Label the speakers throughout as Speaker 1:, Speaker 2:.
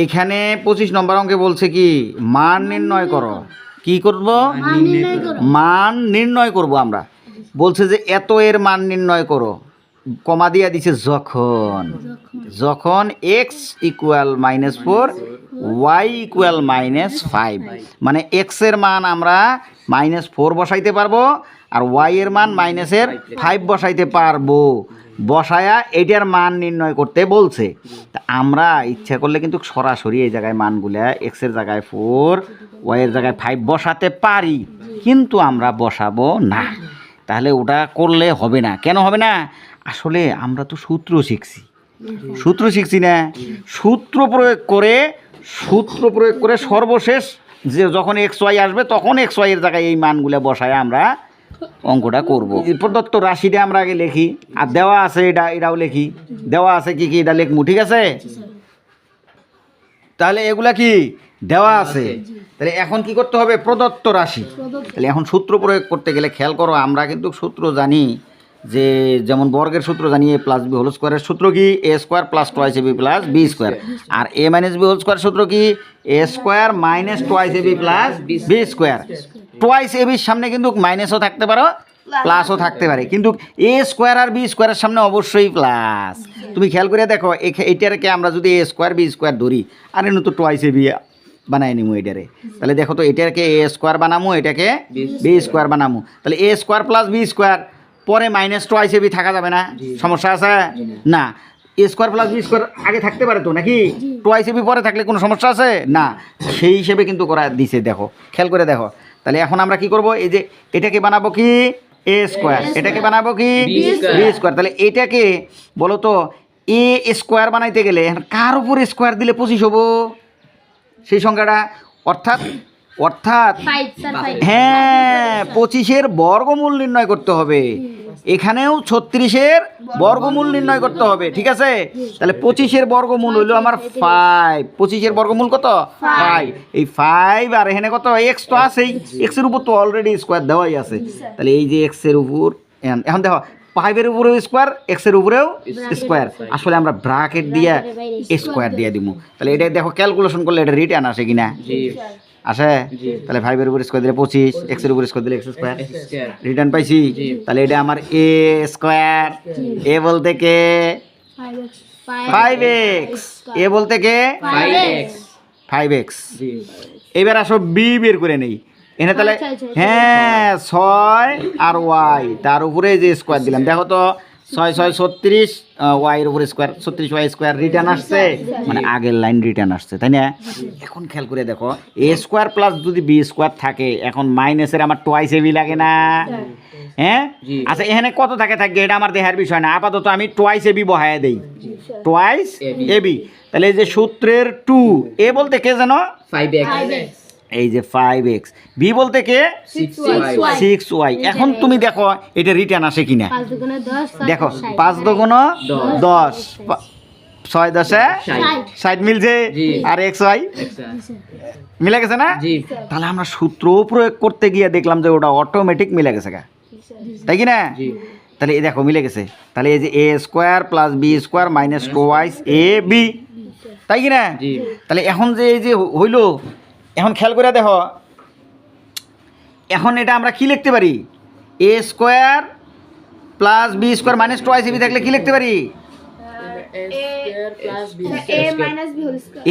Speaker 1: এখানে 25 নম্বর অঙ্কে বলছে কি মান নির্ণয় করো। কি করব? মান নির্ণয় করব আমরা। বলছে যে এত এর মান নির্ণয় করো, কমা দিয়া দিছে যখন যখন এক্স ইকুয়াল -4 ওয়াই ইকুয়াল -5, মানে এক্স এর মান আমরা -4 বসাইতে পারবো আর ওয়াই এর মান -5 বসাইতে পারবো। বসায়া এটার মান নির্ণয় করতে বলছে। তা আমরা ইচ্ছা করলে কিন্তু সরাসরি এই জায়গায় মানগুলা এক্সের জায়গায় 4 ওয়াইয়ের জায়গায় 5 বসাতে পারি, কিন্তু আমরা বসাবো না। তাহলে ওটা করলে হবে না। কেন হবে না? আসলে আমরা তো সূত্র শিখছি না। সূত্র প্রয়োগ করে সর্বশেষ যে যখন এক্স ওয়াই আসবে তখন এক্স ওয়াইয়ের জায়গায় এই মানগুলো বসায় আমরা অঙ্কটা করব। প্রদত্ত রাশিটা আমরা আগে লিখি, আর দেওয়া আছে এটাও লিখি। দেওয়া আছে কি এটা লিখবো, ঠিক আছে? তাহলে এগুলা কি দেওয়া আছে। তাহলে এখন কি করতে হবে? প্রদত্ত রাশি। তাহলে এখন সূত্র প্রয়োগ করতে গেলে খেয়াল করো, আমরা কিন্তু সূত্র জানি যে যেমন বর্গের সূত্র জানি a + b হোল স্কোয়ারের সূত্র কি a² + 2ab + b², আর a - b হোল স্কোয়ার সূত্র কি a² - 2ab + b²। 2ab সামনে কিন্তু মাইনাসও থাকতে পারো প্লাসও থাকতে পারে, কিন্তু a² আর b² এর সামনে অবশ্যই প্লাস। তুমি খেয়াল করে দেখো এইটারকে আমরা যদি a² b² ধরি আর এনে তো 2ab বানাই নিমু এটারে, তাহলে দেখো তো এটাকে a² বানামু, এটাকে b² বানামু। তাহলে a² + b² পরে -2ab থাকা যাবে না? সমস্যা আছে না? a² + b² আগে থাকতে পারে তো নাকি? 2ab পরে থাকলে কোনো সমস্যা আছে না? সেই হিসেবে কিন্তু করা দিছে, দেখো খেয়াল করে দেখো। তাহলে এখন আমরা কি করব? এই যে এটাকে বানাবো কি a², এটাকে বানাবো কি b²। তাহলে এটাকে বলো তো a² বানাইতে গেলে কার উপর স্কোয়ার দিলে 25 হবো সেই সংখ্যাটা? অর্থাৎ হ্যাঁ 25-এর বর্গমূল নির্ণয় করতে হবে। এখানেও 36-এর বর্গমূল নির্ণয় করতে হবে, ঠিক আছে? তাহলে 25-এর বর্গমূল হইলো আমার 5। 25-এর বর্গমূল কত? 5। এই 5 আর এখানে কত? এক্স তো আছেই, এক্সের উপর তো অলরেডি স্কোয়ার দেওয়াই আছে। তাহলে এই যে এক্সের উপর, এখন দেখো 5-এর উপরেও স্কোয়ার, এক্সের উপরেও স্কোয়ার। আসলে আমরা ব্র্যাকেট দিয়ে স্কোয়ার দিয়ে দিব। তাহলে এটা দেখো ক্যালকুলেশন করলে এটা রিটার্ন আসে কিনা? আসে। তাহলে 5-এর উপর স্কোয়ার দিলে 25, এক্সের উপর স্কোয়ার দিলে x², রিটার্ন পাইছি। তাহলে এটা আমার a², এ বলতে কে 5x, এ বলতে কে 5x। এবার আসো বি বের করে নেই এখানে। তাহলে হ্যাঁ 6 আর ওয়াই, তার উপরে যে স্কোয়ার দিলাম, দেখো তো 6 6 36, ওয়াইয়ের উপরে স্কোয়ার 36y² রিটার্ন আসছে, মানে আগের লাইন রিটার্ন আসছে, তাই না? এখন খেয়াল করে দেখো a² প্লাস যদি b² থাকে, এখন মাইনাসের আমার 2ab লাগে না? হ্যাঁ আচ্ছা, এখানে কত থাকবে এটা আমার দেখার বিষয় না, আপাতত আমি 2ab বহায় দেই, 2ab। তাহলে এই যে সূত্রের 2, এ বলতে কে জানো? 5x। এই যে 5x, বি বলতে কে 6y। এখন তুমি দেখো এটা রিটার্ন আসে কিনা, দেখো 5 দুগুণ 10, 6 10 60 মিলছে, আর xy মিলে গেছে না? তাহলে আমরা সূত্র প্রয়োগ করতে গিয়ে দেখলাম যে ওটা অটোমেটিক মিলে গেছে, তাই কি না? তাহলে এই দেখো মিলে গেছে। তাহলে এই যে a² + b² - 2ab, তাই কি না? তাহলে এখন যে এই যে হইলো, এখন খেয়াল করে দেখো, এখন এটা আমরা কি লিখতে পারি? a² + b² - 2ab থাকলে কি লিখতে পারি?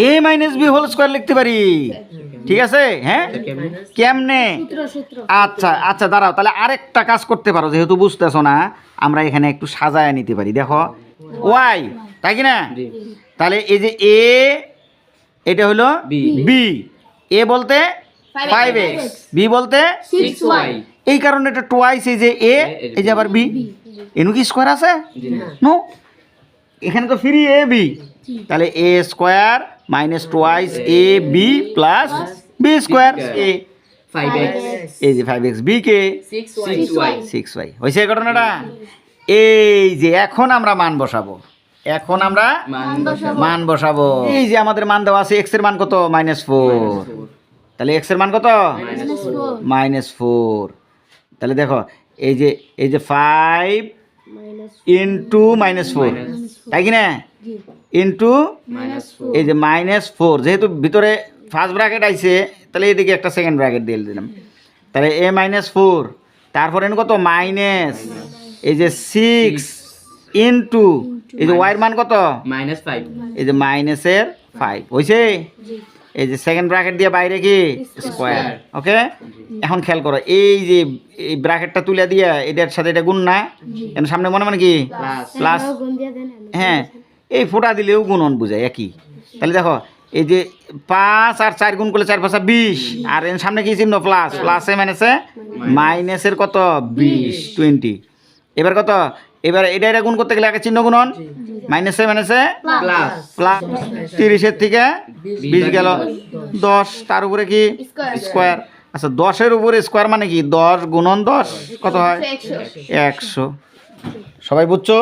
Speaker 1: a - b হোল স্কোয়ার লিখতে পারি, ঠিক আছে? হ্যাঁ কেমনে? আচ্ছা দাঁড়াও, তাহলে আরেকটা কাজ করতে পারো, যেহেতু বুঝতেছো না, আমরা এখানে একটু সাজায় নিতে পারি। দেখো ওয়াই, তাই কি না? তাহলে এই যে এ, এটা হলো বি, এ বলতে 5x, বি বলতে 6y। এই কারণে এটা টোয়াইস, এই যে এ, এই যে আবার বি, এনু কি স্কোয়ার আছে? নো, এখানে তো ফ্রি এ বি। তাহলে a² - 2ab + b² এ 5x, এই যে 5x, বি কে 6y। হয়েছে ঘটনাটা? এই যে এখন আমরা মান বসাবো, এই যে আমাদের মান দেওয়া আছে, x এর মান কত? -4। তাহলে x এর মান কত? -4। তাহলে দেখো এই যে 5 ইন্টু -4, তাই কি না? ইন্টু এই যে -4, যেহেতু ভিতরে ফার্স্ট ব্র্যাকেট আইছে তাহলে এদিকে একটা সেকেন্ড ব্র্যাকেট দিয়ে দিলাম, তাহলে a-4, তারপরে কত মাইনাস এই যে 6 ইন্টু এই যে ওয়াইয়ের মান কত
Speaker 2: -5,
Speaker 1: এই যে মাইনাসের 5 হয়েছে। এই যে সেকেন্ড ব্র্যাকেট দিয়ে বাইরে কি স্কোয়ার। ওকে, এখন খেয়াল করো এই যে এই ব্র্যাকেটটা তুলে দিয়ে এটার সাথে এটা গুণ না, এর সামনে মনে মানে কি প্লাস, হ্যাঁ এই ফোঁটা দিলেও গুণন বোঝায় একই। তাহলে দেখো এই যে 5 আর 4 গুণ করলে 4 5 20, আর এর সামনে কি চিহ্ন প্লাস, প্লাসে মাইনাসে মাইনাসের কত 20 এবার কত, এবার এটা গুণ করতে গেলে একটা চিহ্ন গুণন, মাইনাসে মাইনাসে প্লাস 30-এর থেকে 20 গেল 10, তার উপরে কি স্কোয়ার। আচ্ছা 10-এর উপরে স্কোয়ার মানে কি 10 গুণন 10 কত হয় 100। সবাই বুঝছো?